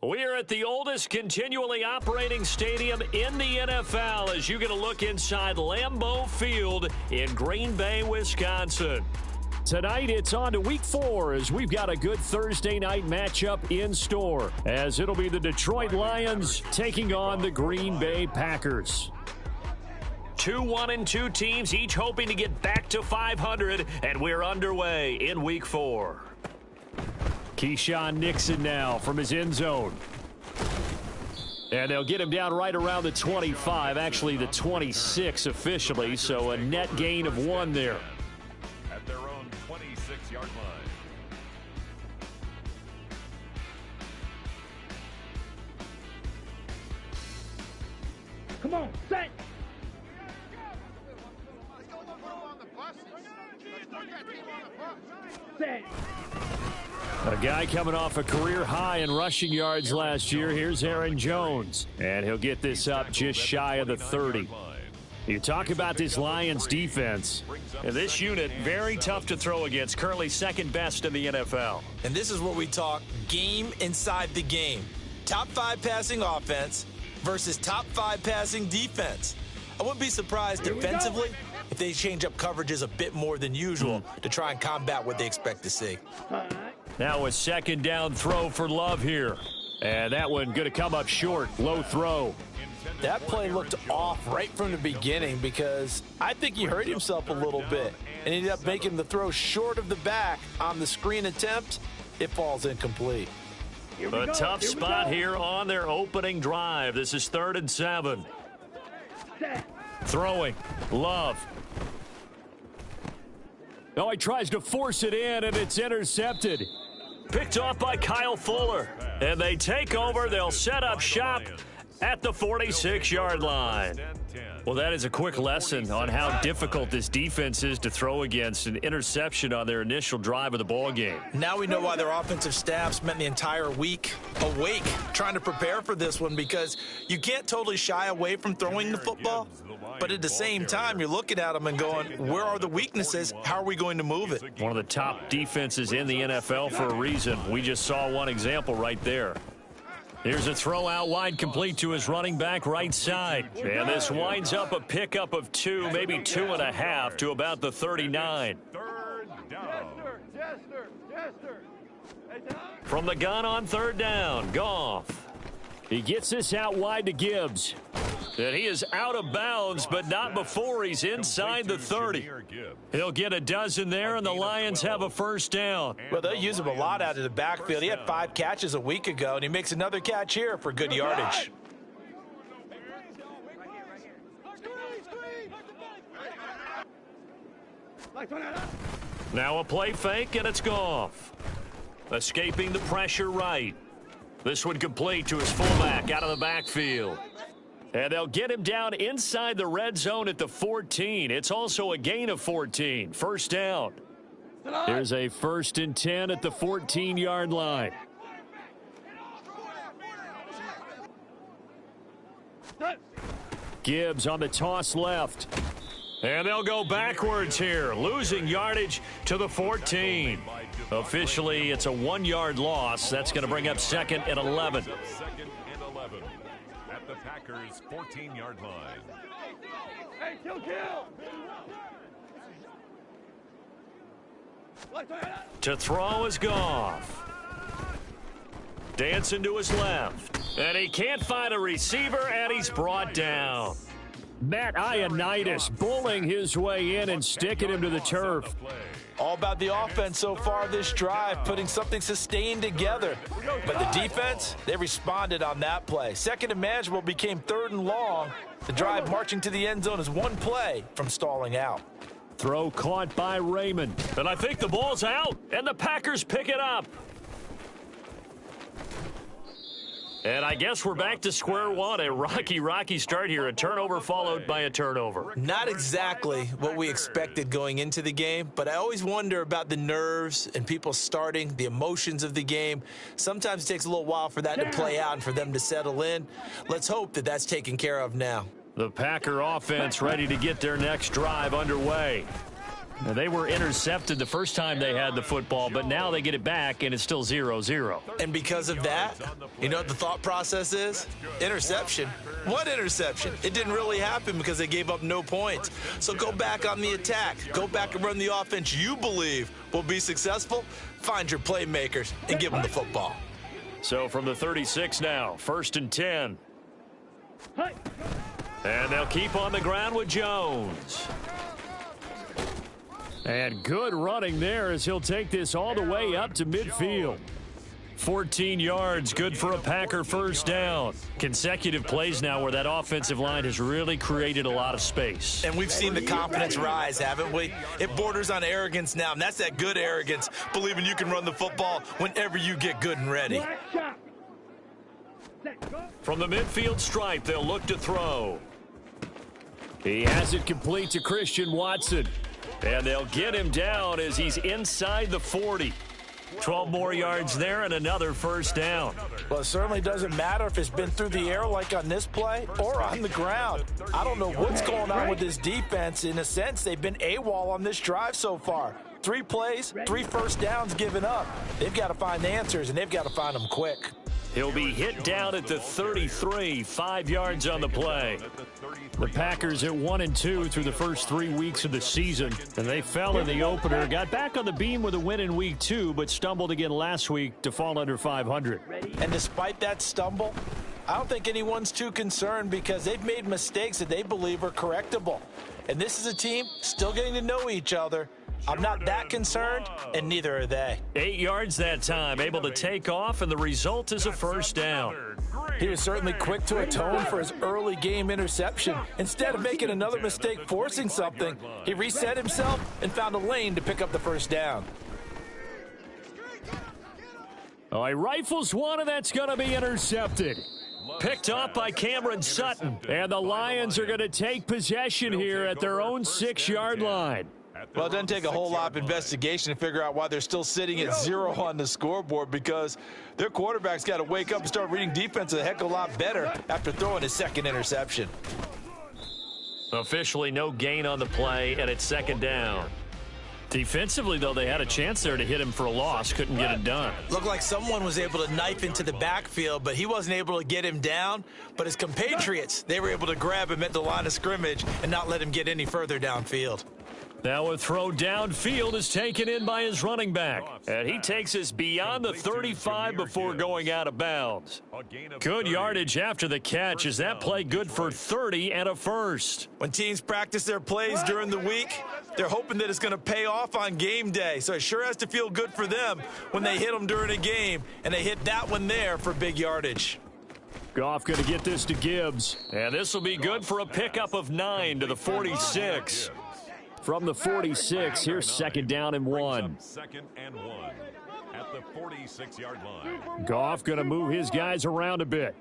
We are at the oldest continually operating stadium in the NFL as you get a look inside Lambeau Field in Green Bay, Wisconsin. Tonight, it's on to Week 4 as we've got a good Thursday night matchup in store, as it'll be the Detroit Lions taking on the Green Bay Packers. 2 1-2 teams, each hoping to get back to 500, and we're underway in Week 4. Keyshawn Nixon now from his end zone. And they'll get him down right around the 25, actually the 26 officially, so a net gain of 1 there. At their own 26-yard line. Come on, set! Set! A guy coming off a career high in rushing yards last year. Here's Aaron Jones, and he'll get this up just shy of the 30. You talk about this Lions defense. And this unit, very tough to throw against, currently second best in the NFL. And this is what we talk game inside the game. Top 5 passing offense versus top 5 passing defense. I wouldn't be surprised defensively if they change up coverages a bit more than usual to try and combat what they expect to see. Now a second down throw for Love here. And that one going to come up short. Low throw. That play looked off right from the beginning because I think he hurt himself a little bit and ended up making the throw short of the back on the screen attempt. It falls incomplete. A tough spot here on their opening drive. This is 3rd and 7. Throwing. Love. Oh, he tries to force it in, and it's intercepted. Picked off by Kyle Fuller. And they take over. They'll set up shop at the 46-yard line. Well, that is a quick lesson on how difficult this defense is to throw against. An interception on their initial drive of the ball game. Now we know why their offensive staff spent the entire week awake trying to prepare for this one, because you can't totally shy away from throwing the football, but at the same time you're looking at them and going, where are the weaknesses? How are we going to move it? One of the top defenses in the NFL for a reason. We just saw one example right there. Here's a throw out wide, complete to his running back right side. And this winds up a pickup of 2, maybe 2.5 to about the 39. From the gun on 3rd down, Goff. He gets this out wide to Gibbs. And he is out of bounds, but not before he's inside the 30. He'll get a dozen there, and the Lions have a first down. Well, they'll use him a lot out of the backfield. He had 5 catches a week ago, and he makes another catch here for good yardage. Now a play fake, and it's Goff. Escaping the pressure right. This one complete to his fullback out of the backfield. And they'll get him down inside the red zone at the 14. It's also a gain of 14. First down. Here's a 1st and 10 at the 14-yard line. Gibbs on the toss left. And they'll go backwards here, losing yardage to the 14. Officially, it's a 1-yard loss. That's going to bring up 2nd and 11. At the Packers' 14-yard line. Hey, kill! To throw is Goff. Dancing to his left. And he can't find a receiver, and he's brought down. Matt Ioannidis bullying his way in and sticking him to the turf. All about the offense so far this drive, putting something sustained together. But the defense, they responded on that play. 2nd and manageable became 3rd and long. The drive marching to the end zone is 1 play from stalling out. Throw caught by Raymond. And I think the ball's out, and the Packers pick it up. And I guess we're back to square one. A rocky start here. A turnover followed by a turnover. Not exactly what we expected going into the game, but I always wonder about the nerves and people starting, the emotions of the game. Sometimes it takes a little while for that to play out and for them to settle in. Let's hope that that's taken care of now. The Packer offense ready to get their next drive underway. They were intercepted the first time they had the football, but now they get it back, and it's still 0-0. And because of that, you know what the thought process is? Interception. What interception? It didn't really happen because they gave up no points. So go back on the attack. Go back and run the offense you believe will be successful. Find your playmakers and give them the football. So from the 36 now, 1st and 10. And they'll keep on the ground with Jones. And good running there as he'll take this all the way up to midfield. 14 yards, good for a Packer first down. Consecutive plays now where that offensive line has really created a lot of space. And we've seen the confidence rise, haven't we? It borders on arrogance now, and that's that good arrogance, believing you can run the football whenever you get good and ready. From the midfield stripe, they'll look to throw. He has it complete to Christian Watson. And they'll get him down as he's inside the 40. 12 more yards there and another first down. Well, it certainly doesn't matter if it's been through the air like on this play or on the ground. I don't know what's going on with this defense. In a sense, they've been AWOL on this drive so far. 3 plays, 3 first downs given up. They've got to find answers, and they've got to find them quick. He'll be hit down at the 33, 5 yards on the play. The Packers at 1-2 through the first 3 weeks of the season, and they fell in the opener. Got back on the beam with a win in week 2, but stumbled again last week to fall under 500. And despite that stumble, I don't think anyone's too concerned because they've made mistakes that they believe are correctable. And this is a team still getting to know each other. I'm not that concerned, and neither are they. 8 yards that time, able to take off, and the result is a first down. He was certainly quick to atone for his early game interception. Instead of making another mistake forcing something, he reset himself and found a lane to pick up the first down. Oh, he rifles one, and that's going to be intercepted. Picked off by Cameron Sutton, and the Lions are going to take possession here at their own 6-yard line. Well, it doesn't take a whole lot of investigation to figure out why they're still sitting at 0 on the scoreboard, because their quarterback's got to wake up and start reading defense a heck of a lot better after throwing his second interception. Officially no gain on the play, and it's second down. Defensively, though, they had a chance there to hit him for a loss. Couldn't get it done. Looked like someone was able to knife into the backfield, but he wasn't able to get him down. But his compatriots, they were able to grab him at the line of scrimmage and not let him get any further downfield. Now a throw downfield is taken in by his running back. And he takes us beyond the 35 before going out of bounds. Good yardage after the catch. Is that play good for 30 and a first? When teams practice their plays during the week, they're hoping that it's going to pay off on game day. So it sure has to feel good for them when they hit them during a game, and they hit that one there for big yardage. Goff going to get this to Gibbs. And this will be good for a pickup of 9 to the 46. From the 46, here's second down and 1. Second and 1 at the 46-yard line. Goff going to move his guys around a bit.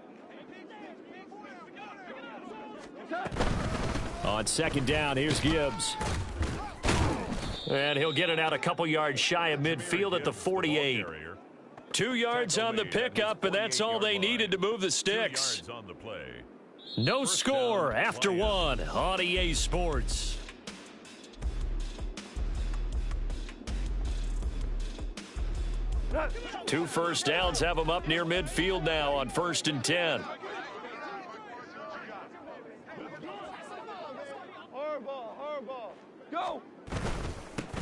On second down, here's Gibbs. And he'll get it out a couple yards shy of midfield at the 48. 2 yards on the pickup, and that's all they needed to move the sticks. No score after 1 on EA Sports. 2 first downs have them up near midfield now on 1st and 10. Go!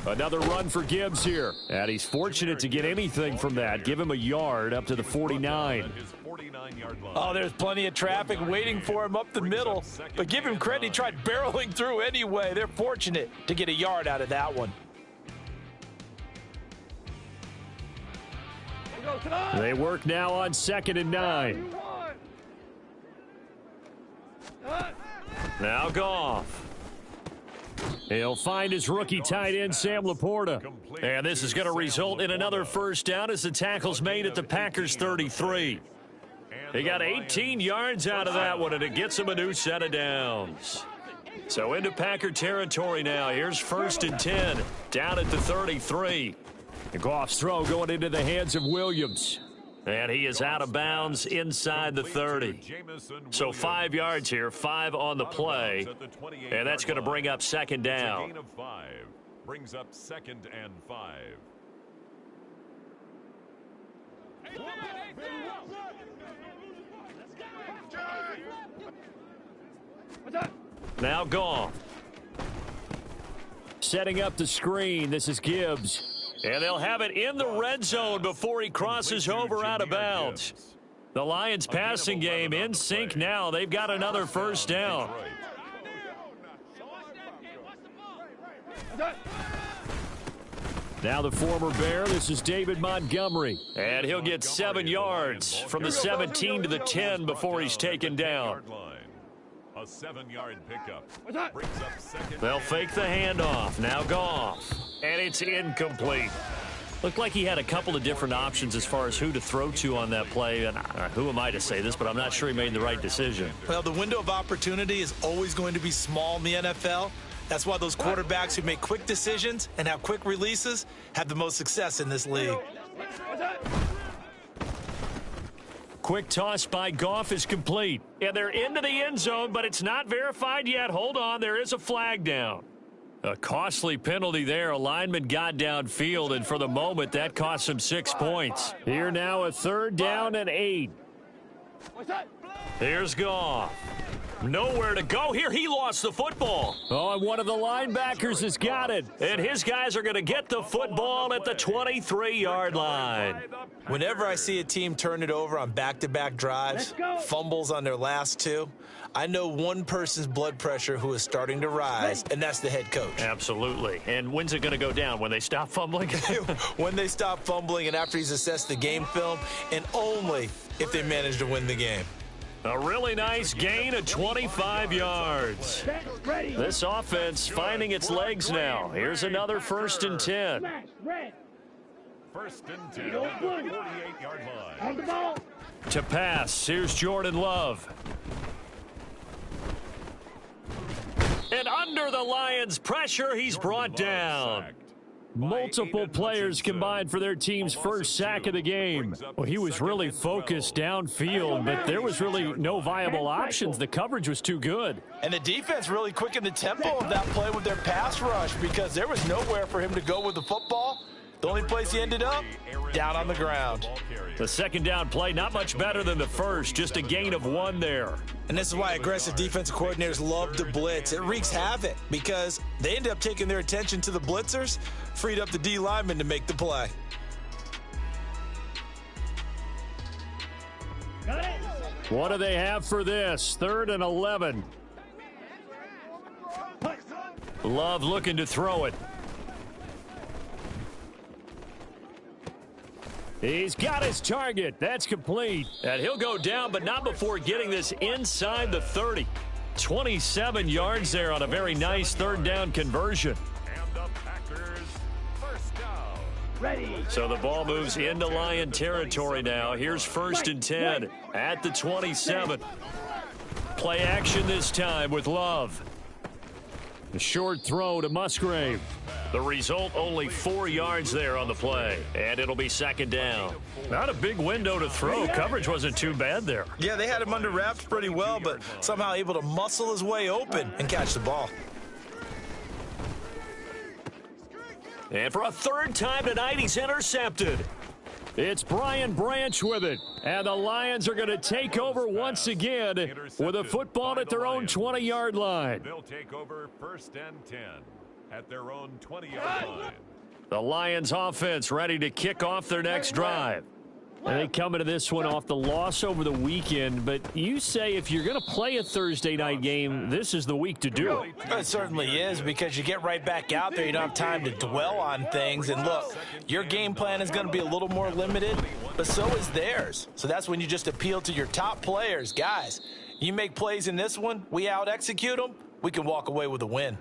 Another run for Gibbs here. And he's fortunate to get anything from that. Give him a yard up to the 49. Oh, there's plenty of traffic waiting for him up the middle. But give him credit, he tried barreling through anyway. They're fortunate to get a yard out of that one. They work now on 2nd and 9. Now Goff. He'll find his rookie tight end, Sam Laporta. And this is going to result in another first down as the tackle's made at the Packers 33. He got 18 yards out of that one, and it gets him a new set of downs. So into Packer territory now. Here's 1st and 10, down at the 33. Goff's throw going into the hands of Williams. And he is out of bounds inside the 30. So 5 yards here, 5 on the play. And that's going to bring up second down. Brings up 2nd and 5. Now Goff. Setting up the screen. This is Gibbs. And they'll have it in the red zone before he crosses over out of bounds. The Lions passing game in sync now. They've got another first down. Now the former Bear, this is David Montgomery. And he'll get 7 yards from the 17 to the 10 before he's taken down. A 7-yard pickup. Brings up 2nd. They'll fake the handoff. Now Goff. And it's incomplete. Looked like he had a couple of different options as far as who to throw to on that play. And who am I to say this, but I'm not sure he made the right decision. Well, the window of opportunity is always going to be small in the NFL. That's why those quarterbacks who make quick decisions and have quick releases have the most success in this league. Quick toss by Goff is complete. And they're into the end zone, but it's not verified yet. Hold on, there is a flag down. A costly penalty there. A lineman got downfield, and for the moment, that cost him 6 points. Here now, a 3rd down and 8. Here's Goff. Nowhere to go here. He lost the football. Oh, and one of the linebackers has got it. And his guys are going to get the football at the 23-yard line. Whenever I see a team turn it over on back-to-back drives, fumbles on their last 2, I know one person's blood pressure who is starting to rise, and that's the head coach. Absolutely. And when's it going to go down? When they stop fumbling? When they stop fumbling and after he's assessed the game film, and only if they manage to win the game. A really nice gain of 25 yards. This offense finding its legs now. Here's another 1st and 10. 1st and 10 at the 48-yard line. On the ball. To pass, here's Jordan Love. And under the Lions' pressure, he's brought down. Multiple players combined for their team's first sack of the game. Well, he was really focused downfield, but there was really no viable options. The coverage was too good. And the defense really quickened the tempo of that play with their pass rush because there was nowhere for him to go with the football. The only place he ended up, down on the ground. The 2nd down play, not much better than the first, just a gain of 1 there. And this is why aggressive defensive coordinators love to blitz. It wreaks havoc because they end up taking their attention to the blitzers, freed up the D lineman to make the play. What do they have for this? 3rd and 11. Love looking to throw it. He's got his target. That's complete. And he'll go down, but not before getting this inside the 30. 27 yards there on a very nice 3rd down conversion. And the Packers, 1st down. Ready. So the ball moves into Lion territory now. Here's 1st and 10 at the 27. Play action this time with Love. A short throw to Musgrave. The result, only 4 yards there on the play. And it'll be 2nd down. Not a big window to throw. Coverage wasn't too bad there. Yeah, they had him under wraps pretty well, but somehow able to muscle his way open and catch the ball. And for a 3rd time tonight, he's intercepted. It's Brian Branch with it. And the Lions are going to take over once again with a football at their own 20-yard line. They'll take over 1st and 10 at their own 20-yard line. The Lions offense ready to kick off their next drive. And they come into this one off the loss over the weekend, but you say if you're going to play a Thursday night game, this is the week to do it. It certainly is because you get right back out there. You don't have time to dwell on things. And look, your game plan is going to be a little more limited, but so is theirs. So that's when you just appeal to your top players. Guys, you make plays in this one, we out-execute them, we can walk away with a win.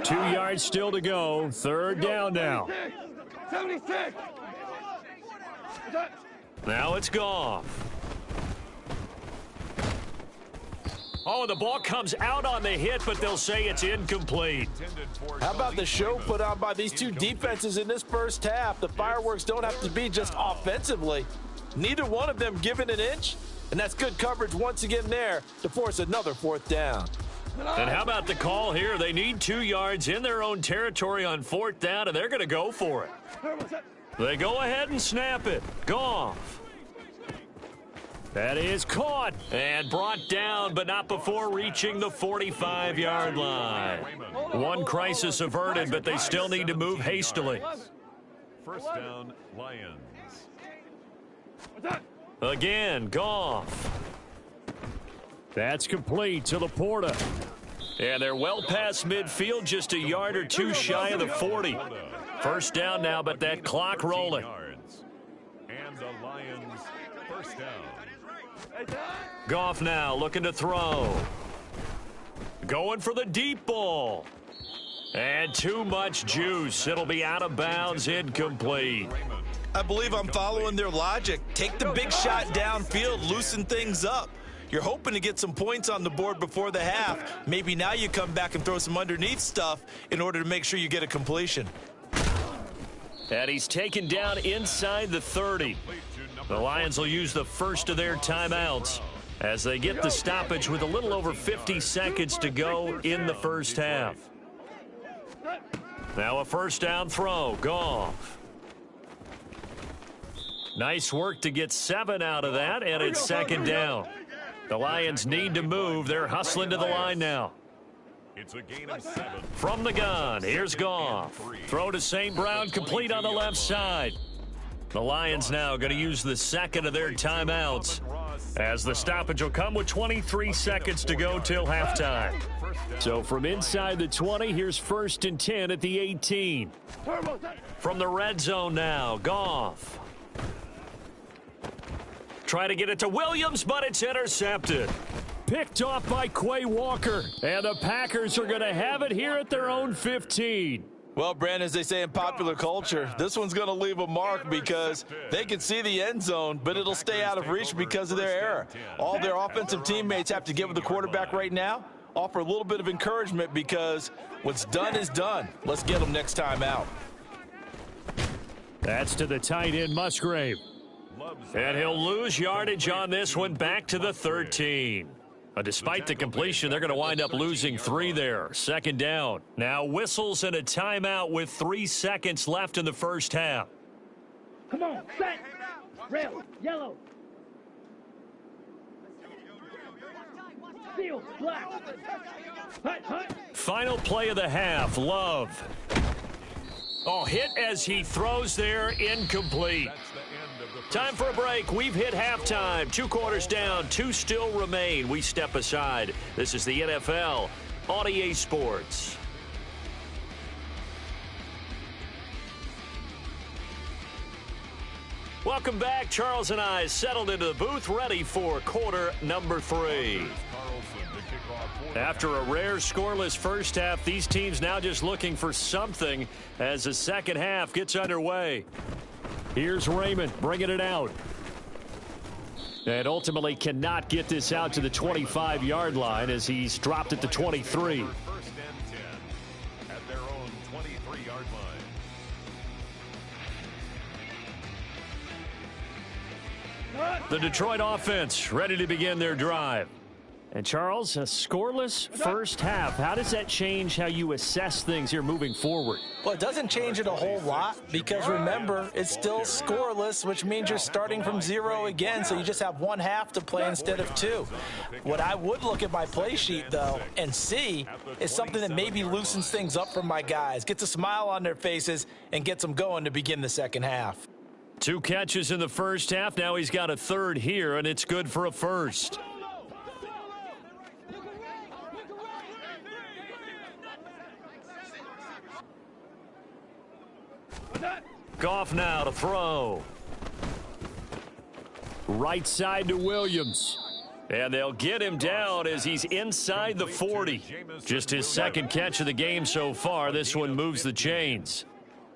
Two yards still to go. 3rd down now. 76. Now it's Goff. Oh, and the ball comes out on the hit, but they'll say it's incomplete. How about the show put on by these two defenses in this first half? The fireworks don't have to be just offensively. Neither one of them given an inch, and that's good coverage once again there to force another 4th down. And how about the call here? They need 2 yards in their own territory on 4th down, and they're going to go for it. They go ahead and snap it. Goff. That is caught and brought down, but not before reaching the 45-yard line. One crisis averted, but they still need to move hastily. First down, Lions. Again, Goff. That's complete to Laporta. And they're well past midfield, just a yard or 2 shy of the 40. First down now, but that clock rolling. And the Lions, first down. Goff now looking to throw. Going for the deep ball. And too much juice. It'll be out of bounds, incomplete. I believe I'm following their logic. Take the big shot downfield, loosen things up. You're hoping to get some points on the board before the half. Maybe now you come back and throw some underneath stuff in order to make sure you get a completion. And he's taken down inside the 30. The Lions will use the first of their timeouts as they get the stoppage with a little over 50 seconds to go in the first half. Now a first down throw. Goff. Nice work to get 7 out of that, and it's second down. The Lions need to move. They're hustling to the line now. It's a gain of 7. From the gun, here's Goff. Throw to St. Brown, complete on the left side. The Lions now going to use the second of their timeouts as the stoppage will come with 23 seconds to go till halftime. So from inside the 20, here's 1st and 10 at the 18. From the red zone now, Goff. Try to get it to Williams, but it's intercepted. Picked off by Quay Walker. And the Packers are going to have it here at their own 15. Well, Brandon, as they say in popular culture, this one's going to leave a mark because they can see the end zone, but it'll stay out of reach because of their error. All their offensive teammates have to give the quarterback right now, offer a little bit of encouragement because what's done is done. Let's get them next time out. That's to the tight end, Musgrave. And he'll lose yardage on this one, back to the 13. Despite the completion, they're going to wind up losing 3 there. Second down. Now whistles and a timeout with 3 seconds left in the first half. Come on, set. Red, yellow. Field, black. Hut, hut. Final play of the half, Love. Oh, hit as he throws there, incomplete. Time for a break. We've hit halftime. 2 quarters down, 2 still remain. We step aside. This is the NFL on EA Sports. Welcome back. Charles and I settled into the booth, ready for quarter number 3. After a rare scoreless first half, these teams now just looking for something as the second half gets underway. Here's Raymond bringing it out. And ultimately cannot get this out to the 25-yard line as he's dropped at the 23. First and 10 at their own 23-yard line. The Detroit offense ready to begin their drive. And Charles, a scoreless first half. How does that change how you assess things here moving forward? Well, it doesn't change it a whole lot because remember, it's still scoreless, which means you're starting from 0 again, so you just have 1 half to play instead of 2. What I would look at my play sheet, though, and see is something that maybe loosens things up for my guys, gets a smile on their faces, and gets them going to begin the second half. 2 catches in the first half. Now he's got a third here, and it's good for a first. Goff now to throw. Right side to Williams. And they'll get him down as he's inside the 40. Just his second catch of the game so far. This one moves the chains.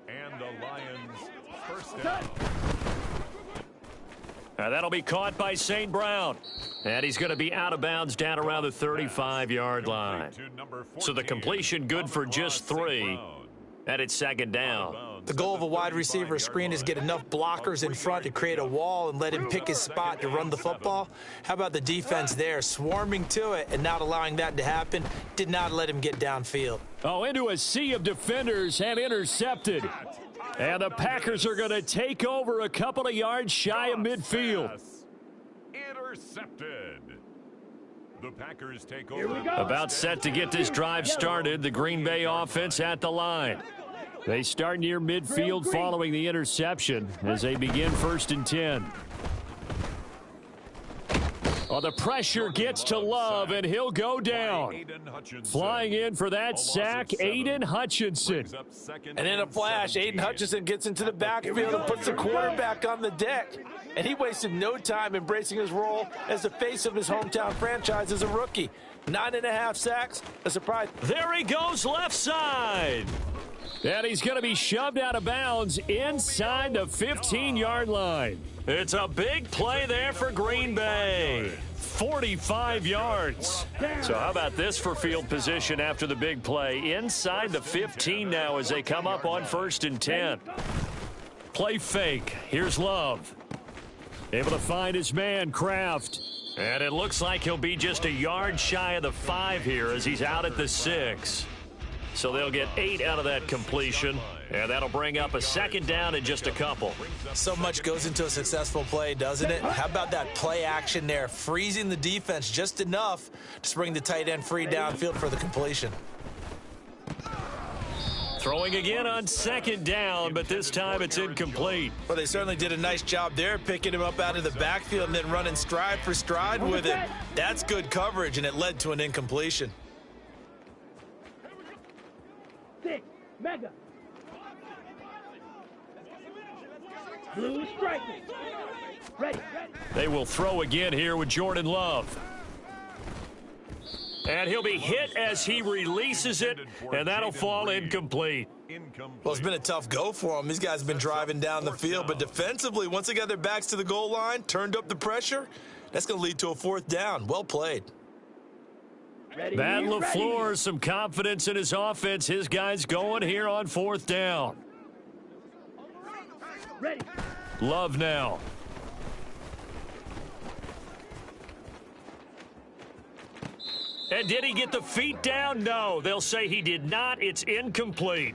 And the Lions first down. Now that'll be caught by St. Brown. And he's going to be out of bounds down around the 35-yard line. So the completion good for just 3. And it's second down. The goal of a wide receiver screen is get enough blockers in front to create a wall and let him pick his spot to run the football. How about the defense there, swarming to it and not allowing that to happen? Did not let him get downfield. Oh, into a sea of defenders and intercepted. And the Packers are going to take over a couple of yards shy of midfield. Intercepted. The Packers take Here we over. go. About set to get this drive started. The Green Bay offense at the line. They start near midfield following the interception as they begin 1st and 10. Oh, the pressure gets to Love, and he'll go down. Flying in for that sack, Aiden Hutchinson. And in a flash, Aiden Hutchinson gets into the backfield and puts the quarterback on the deck. And he wasted no time embracing his role as the face of his hometown franchise as a rookie. 9.5 sacks, a surprise. There he goes left side. And he's going to be shoved out of bounds inside the 15-yard line. It's a big play there for Green Bay. 45 yards. So how about this for field position after the big play? Inside the 15 now as they come up on 1st and 10. Play fake. Here's Love. Able to find his man, Kraft. And it looks like he'll be just a yard shy of the 5 here as he's out at the 6. So they'll get 8 out of that completion, and that'll bring up a second down in just a couple. So much goes into a successful play, doesn't it? How about that play action there, freezing the defense just enough to bring the tight end free downfield for the completion. Throwing again on 2nd down, but this time it's incomplete. Well, they certainly did a nice job there, picking him up out of the backfield and then running stride for stride with it. That's good coverage, and it led to an incompletion. 6, mega. Blue striking. Ready. They will throw again here with Jordan Love. And he'll be hit as he releases it, and that'll fall incomplete. Well, it's been a tough go for them. These guys have been driving down the field, but defensively, once they got their backs to the goal line, turned up the pressure, that's going to lead to a 4th down. Well played. Matt LaFleur, some confidence in his offense. His guys going here on 4th down. Ready. Love now. And did he get the feet down? No, they'll say he did not. It's incomplete.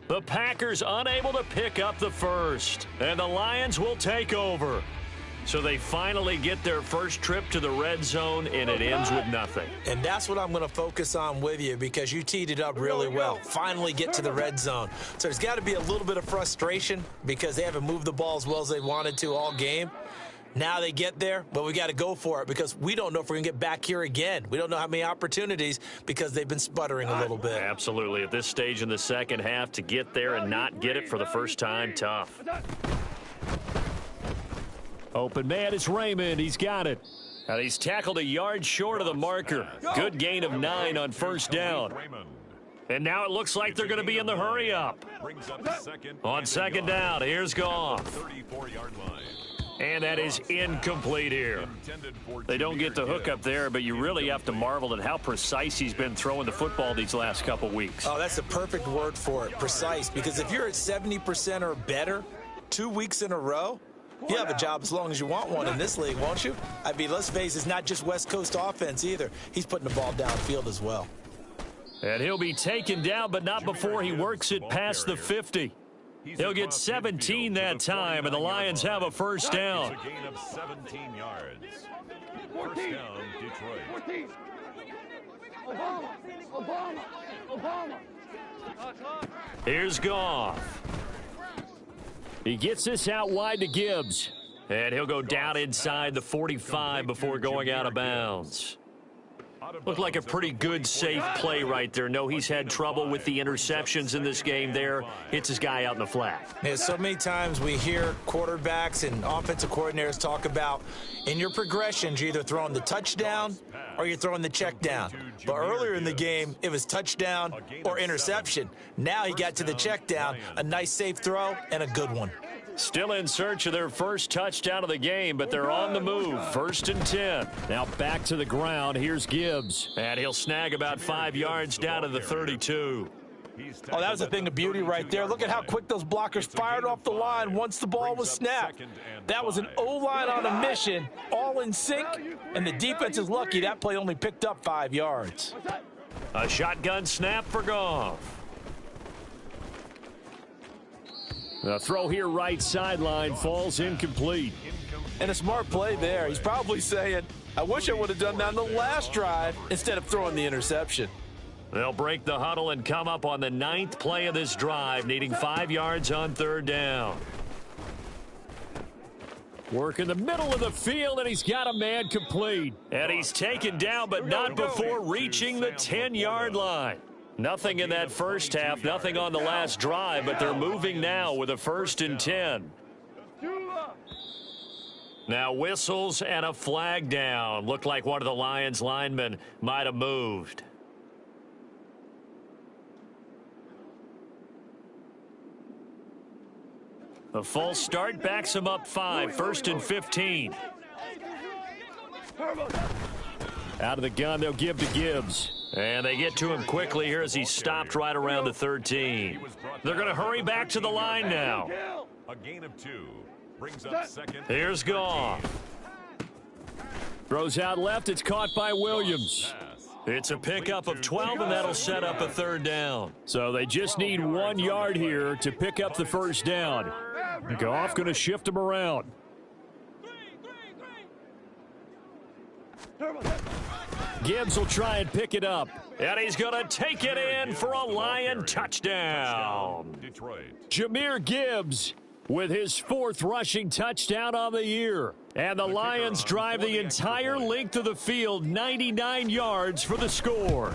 The Packers unable to pick up the first, and the Lions will take over. So they finally get their first trip to the red zone, and it ends with nothing. And that's what I'm going to focus on with you because you teed it up really well. Finally get to the red zone. So there's got to be a little bit of frustration because they haven't moved the ball as well as they wanted to all game. Now they get there, but we got to go for it because we don't know if we're going to get back here again. We don't know how many opportunities because they've been sputtering a little bit. Absolutely. At this stage in the second half, to get there and not get it for the first time, tough. Open man is Raymond. He's got it. And he's tackled a yard short of the marker. Good gain of 9 on 1st down. And now it looks like they're going to be in the hurry up. On 2nd down, here's Goff. 34-yard line. And that is incomplete here. They don't get the hook up there, but you really have to marvel at how precise he's been throwing the football these last couple weeks. Oh, that's the perfect word for it, precise. Because if you're at 70% or better 2 weeks in a row, you have a job as long as you want one in this league, won't you? I mean, let's face it, it's not just West Coast offense either. He's putting the ball downfield as well. And he'll be taken down, but not before he works it past the 50. He'll get 17 that time, and the Lions have a first down. A gain of 17 yards. First down, Detroit. 14. Obama. Here's Goff. He gets this out wide to Gibbs. And he'll go down inside the 45 before going out of bounds. Looked like a pretty good, safe play right there. No, he's had trouble with the interceptions in this game there. Hits his guy out in the flat. Yeah, so many times we hear quarterbacks and offensive coordinators talk about in your progressions, you're either throwing the touchdown or you're throwing the check down. But earlier in the game, it was touchdown or interception. Now he got to the check down, a nice safe throw and a good one. Still in search of their first touchdown of the game, but they're on the move. 1st and 10. Now back to the ground. Here's Gibbs. And he'll snag about 5 yards down to the 32. Oh, that was a thing of beauty right there. Look at how quick those blockers fired off the line once the ball was snapped. That was an O-line on a mission, all in sync, and the defense is lucky that play only picked up 5 yards. A shotgun snap for Goff. The throw here right sideline falls incomplete. And a smart play there. He's probably saying, I wish I would have done that on the last drive instead of throwing the interception. They'll break the huddle and come up on the 9th play of this drive, needing 5 yards on 3rd down. Work in the middle of the field, and he's got a man complete. And he's taken down, but not before reaching the 10-yard line. Nothing in that first half, nothing on the last drive, but they're moving now with a 1st and 10. Now whistles and a flag down. Looked like one of the Lions linemen might have moved. A false start backs him up 5. 1st and 15. Out of the gun, they'll give to Gibbs. And they get to him quickly here as he's stopped right around the 13. They're going to hurry back to the line now. A gain of 2 brings up 2nd. Here's Goff. Throws out left. It's caught by Williams. It's a pickup of 12, and that'll set up a 3rd down. So they just need 1 yard here to pick up the 1st down. Goff going to shift him around. Gibbs will try and pick it up. And he's going to take it in for a Lion touchdown. Jahmyr Gibbs with his 4th rushing touchdown on the year. And the Lions drive the entire length of the field, 99 yards for the score.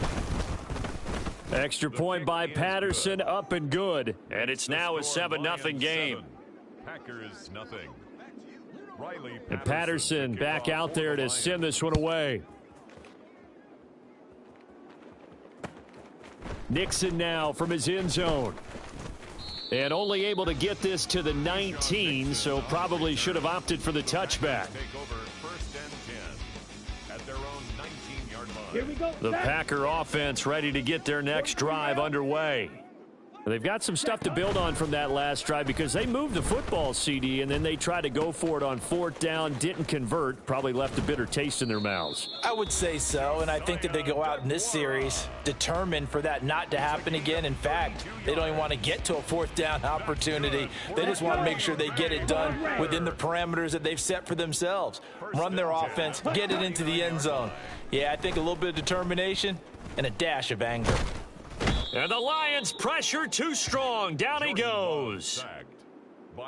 Extra point by Patterson, up and good. And it's now a 7-0 game. Packers nothing. And Patterson back out there to send this one away. Nixon now from his end zone. And only able to get this to the 19, so probably should have opted for the touchback. The Packer offense ready to get their next drive underway. They've got some stuff to build on from that last drive because they moved the football, CD, and then they tried to go for it on 4th down, didn't convert, probably left a bitter taste in their mouths. I would say so, and I think that they go out in this series determined for that not to happen again. In fact, they don't even want to get to a 4th down opportunity. They just want to make sure they get it done within the parameters that they've set for themselves. Run their offense, get it into the end zone. Yeah, I think a little bit of determination and a dash of anger. And the Lions pressure too strong. Down he goes.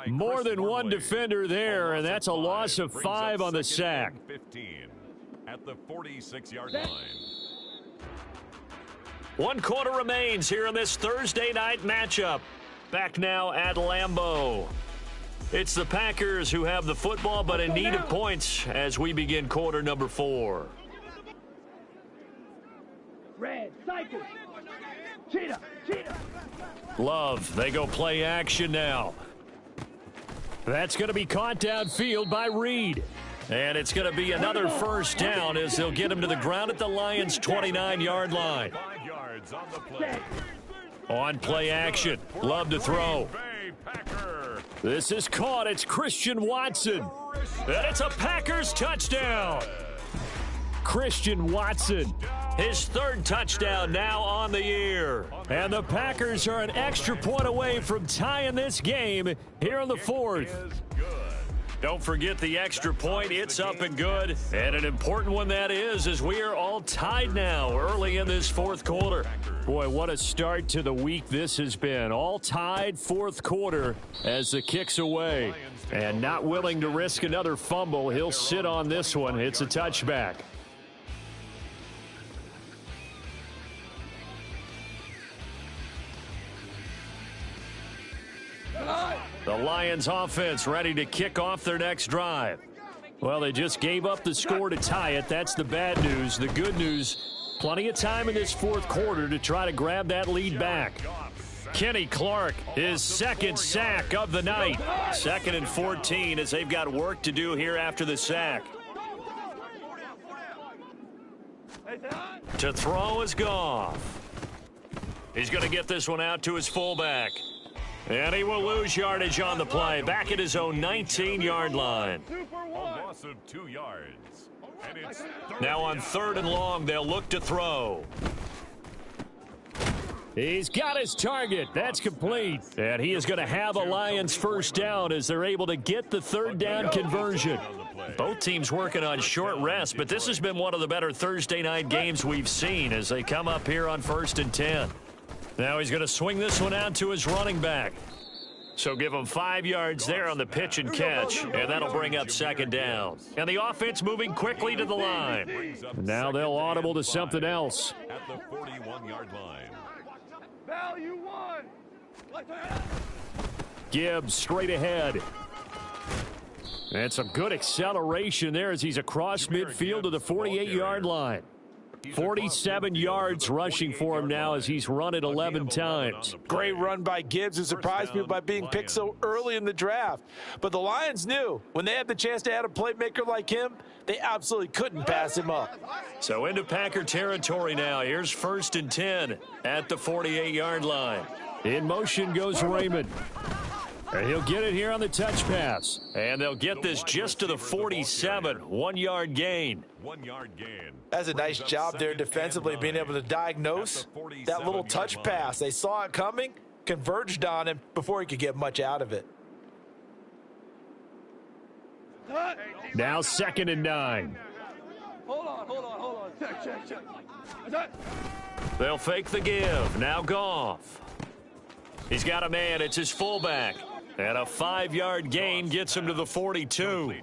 More than one defender there, and that's a loss of 5 on the sack. 15 at the 46-yard line. 1 quarter remains here in this Thursday night matchup. Back now at Lambeau. It's the Packers who have the football, but in need of points as we begin quarter number 4. Red, cycle. Cheetah, cheetah. Love, they go play action now. That's going to be caught downfield by Reed. And it's going to be another 1st down as they'll get him to the ground at the Lions' 29-yard line. 5 yards on the play. On play action. Love to throw. This is caught. It's Christian Watson. And it's a Packers touchdown. Christian Watson. His 3rd touchdown now on the year. And the Packers are an extra point away from tying this game here in the 4th. Don't forget the extra point. It's up and good. And an important one that is, as we are all tied now early in this 4th quarter. Boy, what a start to the week this has been. All tied 4th quarter as the kick's away. And not willing to risk another fumble. He'll sit on this one. It's a touchback. The Lions offense ready to kick off their next drive. Well, they just gave up the score to tie it. That's the bad news. The good news, plenty of time in this 4th quarter to try to grab that lead back. Kenny Clark, his second sack of the night. 2nd and 14 as they've got work to do here after the sack. To throw is Goff. He's going to get this one out to his fullback. And he will lose yardage on the play. Back at his own 19-yard line. A loss of 2 yards. And it's Now on 3rd and long, they'll look to throw. He's got his target. That's complete. And he is going to have a Lions first down as they're able to get the 3rd down conversion. Both teams working on short rest, but this has been one of the better Thursday night games we've seen as they come up here on 1st and 10. Now he's going to swing this one out to his running back. So give him 5 yards there on the pitch and catch, and that'll bring up 2nd down. And the offense moving quickly to the line. Now they'll audible to something else. at the 41-yard line. Value one. Gibbs straight ahead. And some good acceleration there as he's across midfield to the 48-yard line. 47 yards rushing for him now as he's run it 11 times. Great run by Gibbs, who surprised people by being picked so early in the draft. But the Lions knew when they had the chance to add a playmaker like him, they absolutely couldn't pass him up. So into Packer territory now. Here's 1st and 10 at the 48-yard line. In motion goes Raymond. And he'll get it here on the touch pass. And they'll get this just to the 47. 1-yard gain. 1-yard gain. That's a nice job there defensively, being able to diagnose that little touch pass. They saw it coming, converged on him before he could get much out of it. Now 2nd and 9. Hold on. Check. They'll fake the give. Now Goff. He's got a man. It's his fullback. And a 5-yard gain gets him to the 42.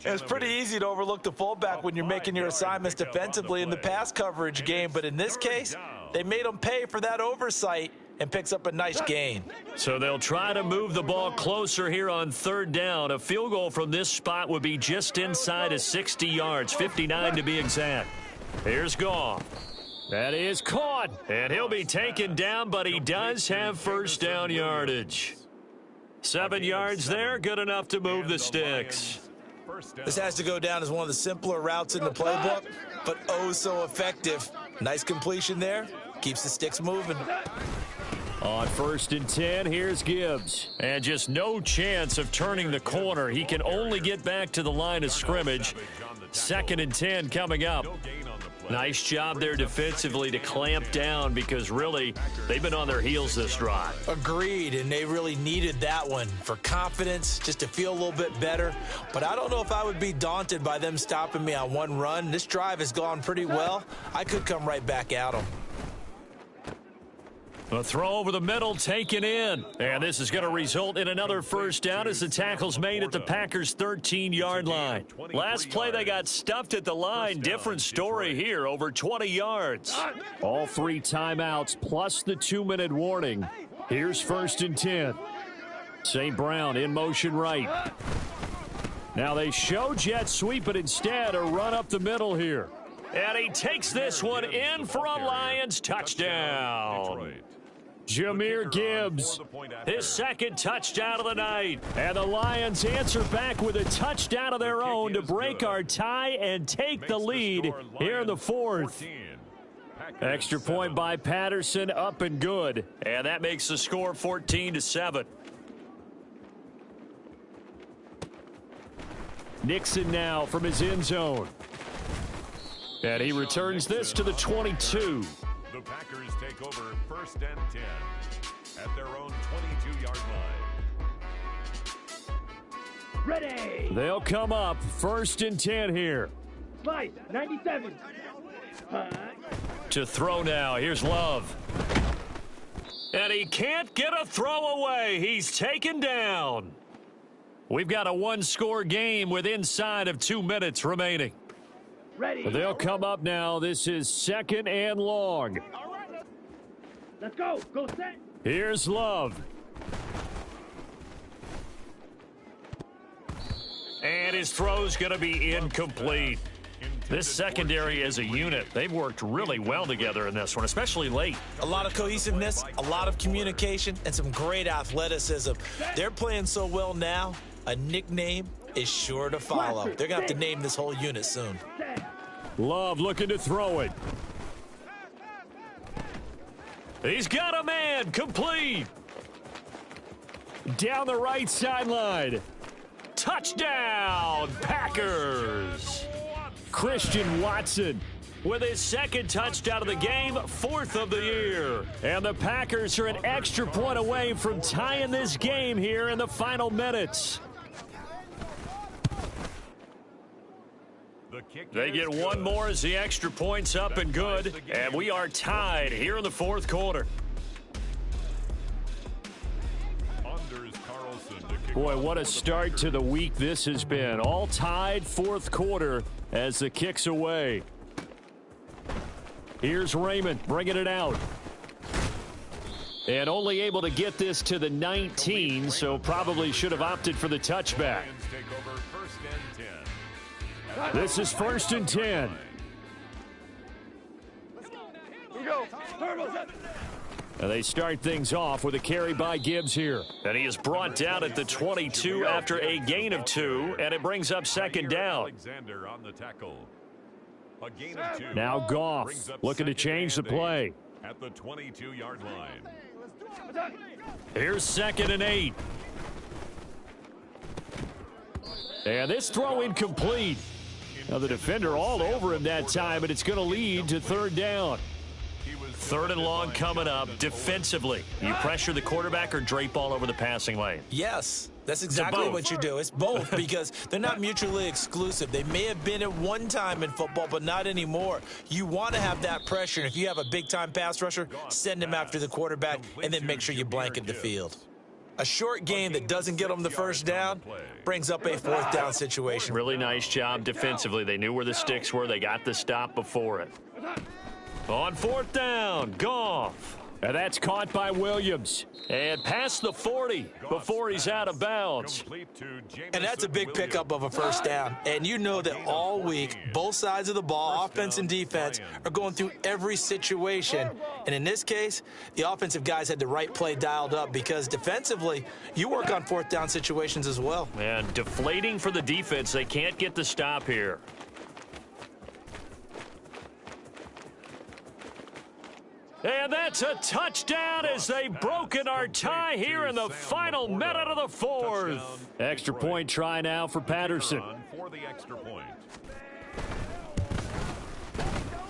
It's pretty easy to overlook the fullback when you're making your assignments defensively in the pass coverage game, but in this case, they made him pay for that oversight and picks up a nice gain. So they'll try to move the ball closer here on 3rd down. A field goal from this spot would be just inside of 60 yards, 59 to be exact. Here's Goff. That is caught, and he'll be taken down, but he does have 1st down yardage. 7 yards there, good enough to move the sticks. This has to go down as one of the simpler routes in the playbook, but oh so effective. Nice completion there, keeps the sticks moving. On 1st and 10, here's Gibbs. And just no chance of turning the corner. He can only get back to the line of scrimmage. 2nd and 10 coming up. Nice job there defensively to clamp down because really they've been on their heels this drive. Agreed, and they really needed that one for confidence, just to feel a little bit better. But I don't know if I would be daunted by them stopping me on one run. This drive has gone pretty well. I could come right back at them. A throw over the middle taken in. And this is going to result in another 1st down as the tackle's made at the Packers' 13-yard line. Last play they got stuffed at the line. Different story here, over 20 yards. All 3 timeouts plus the 2-minute warning. Here's 1st and 10. St. Brown in motion right. Now they show jet sweep, but instead a run up the middle here. And he takes this one in for a Lions touchdown. Jahmyr Gibbs, his 2nd touchdown of the night. And the Lions answer back with a touchdown of their own to break our tie and take the lead here in the 4th. Extra point by Patterson, up and good. And that makes the score 14-7. Nixon now from his end zone. And he returns this to the 22. The Packers take over 1st and 10 at their own 22-yard line. Ready. They'll come up 1st and 10 here. Slice. 97. To throw now. Here's Love. And he can't get a throw away. He's taken down. We've got a 1-score game with inside of 2 minutes remaining. Ready. They'll come up now. This is 2nd and long. Let's go. Go set. Here's Love. And his throw's going to be incomplete. This secondary as a unit, they've worked really well together in this one, especially late. A lot of cohesiveness, a lot of communication, and some great athleticism. They're playing so well now, a nickname is sure to follow. They're going to have to name this whole unit soon. Love looking to throw it. He's got a man, complete. Down the right sideline. Touchdown, Packers. Christian Watson with his second touchdown of the game, 4th of the year. And the Packers are an extra point away from tying this game here in the final minutes. They get one more as the extra point's up and good. And we are tied here in the 4th quarter. Boy, what a start to the week this has been. All tied, 4th quarter as the kick's away. Here's Raymond bringing it out. And only able to get this to the 19, so probably should have opted for the touchback. This is 1st and 10. Here we go. And they start things off with a carry by Gibbs here. And he is brought down at the 22 after a gain of 2, and it brings up 2nd down. Now Goff looking to change the play. At the 22-yard line. Here's 2nd and 8. And this throw incomplete. Now the defender all over him that time, but it's going to lead to 3rd down. 3rd and long coming up. Defensively, you pressure the quarterback or drape all over the passing lane? Yes, that's exactly what you do. It's both because they're not mutually exclusive. They may have been at one time in football, but not anymore. You want to have that pressure. And if you have a big-time pass rusher, send him after the quarterback and then make sure you blanket the field. A short game that doesn't get them the 1st down brings up a 4th down situation. Really nice job defensively. They knew where the sticks were. They got the stop before it. On 4th down, Goff. And that's caught by Williams. And past the 40 before he's out of bounds. And that's a big pickup of a 1st down. And you know that all week, both sides of the ball, offense and defense, are going through every situation. And in this case, the offensive guys had the right play dialed up because defensively, you work on 4th down situations as well. And deflating for the defense. They can't get the stop here. And that's a touchdown as they've broken our tie here in the final minute of the 4th. Extra point try now for Patterson.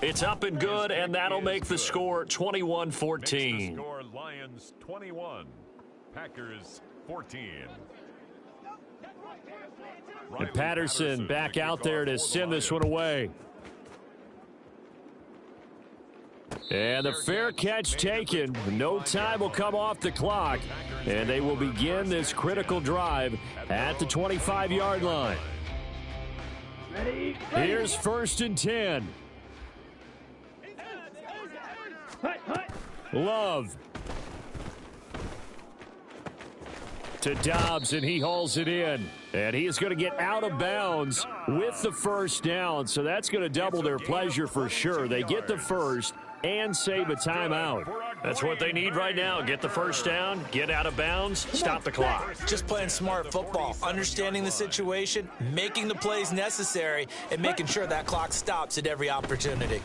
It's up and good, and that'll make the score 21-14. Lions 21, Packers 14. And Patterson back out there to send this one away. And the fair catch taken. No time will come off the clock. And they will begin this critical drive at the 25-yard line. Here's 1st and 10. Love. To Dobbs, and he hauls it in. And he is going to get out of bounds with the 1st down. So that's going to double their pleasure for sure. They get the 1st. And save a timeout. That's what they need right now. Get the 1st down, get out of bounds, stop the clock. Just playing smart football, understanding the situation, making the plays necessary, and making sure that clock stops at every opportunity.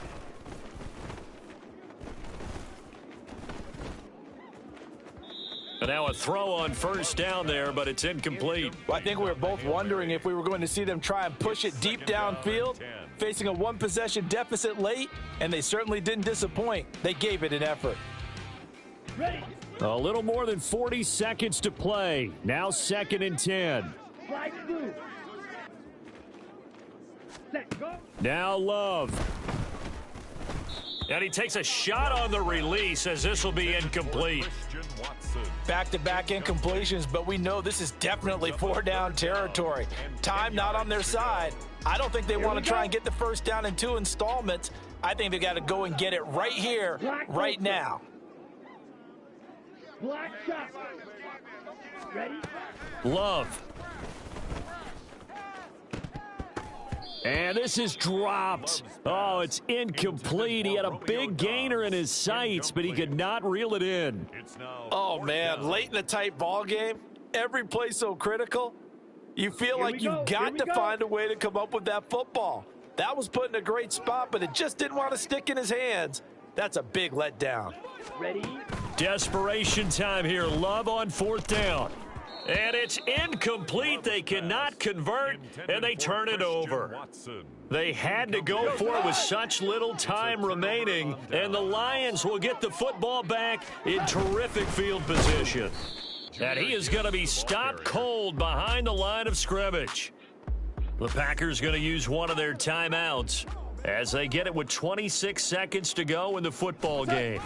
And now a throw on 1st down there, but it's incomplete. Well, I think we were both wondering if we were going to see them try and push it deep downfield, facing a 1-possession deficit late, and they certainly didn't disappoint. They gave it an effort. Ready. A little more than 40 seconds to play. Now 2nd and 10. Flag blue. Set, go. Now Love. And he takes a shot on the release as this will be incomplete. Back-to-back incompletions, but we know this is definitely 4-down territory. Time not on their side. I don't think they want to try and get the 1st down in 2 installments. I think they got to go and get it right here, right now. Black shot. Ready. Love. And this is dropped. Oh, it's incomplete. He had a big gainer in his sights, but he could not reel it in. Oh, man, late in a tight ball game, every play so critical. You feel like you've got to find a way to come up with that football. That was put in a great spot, but it just didn't want to stick in his hands. That's a big letdown. Ready? Desperation time here. Love on 4th down. And it's incomplete. They cannot convert, and they turn it over. They had to go for it with such little time remaining, and the Lions will get the football back in terrific field position. And he is going to be stopped cold behind the line of scrimmage. The Packers going to use one of their timeouts as they get it with 26 seconds to go in the football game.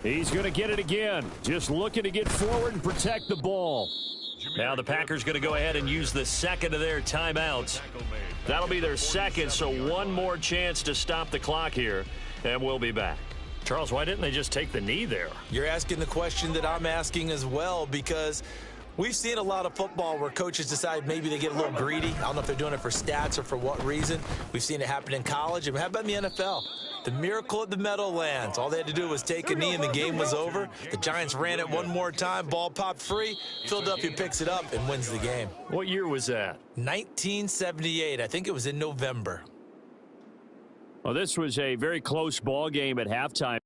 He's going to get it again, just looking to get forward and protect the ball. Now the Packers going to go ahead and use the second of their timeouts. That'll be their second, so one more chance to stop the clock here, and we'll be back. Charles, why didn't they just take the knee there? You're asking the question that I'm asking as well, because we've seen a lot of football where coaches decide maybe they get a little greedy. I don't know if they're doing it for stats or for what reason. We've seen it happen in college. And how about in the NFL? The miracle at the Meadowlands. All they had to do was take a knee and the game was over. The Giants ran it one more time. Ball popped free. Philadelphia picks it up and wins the game. What year was that? 1978. I think it was in November. Well, this was a very close ball game at halftime.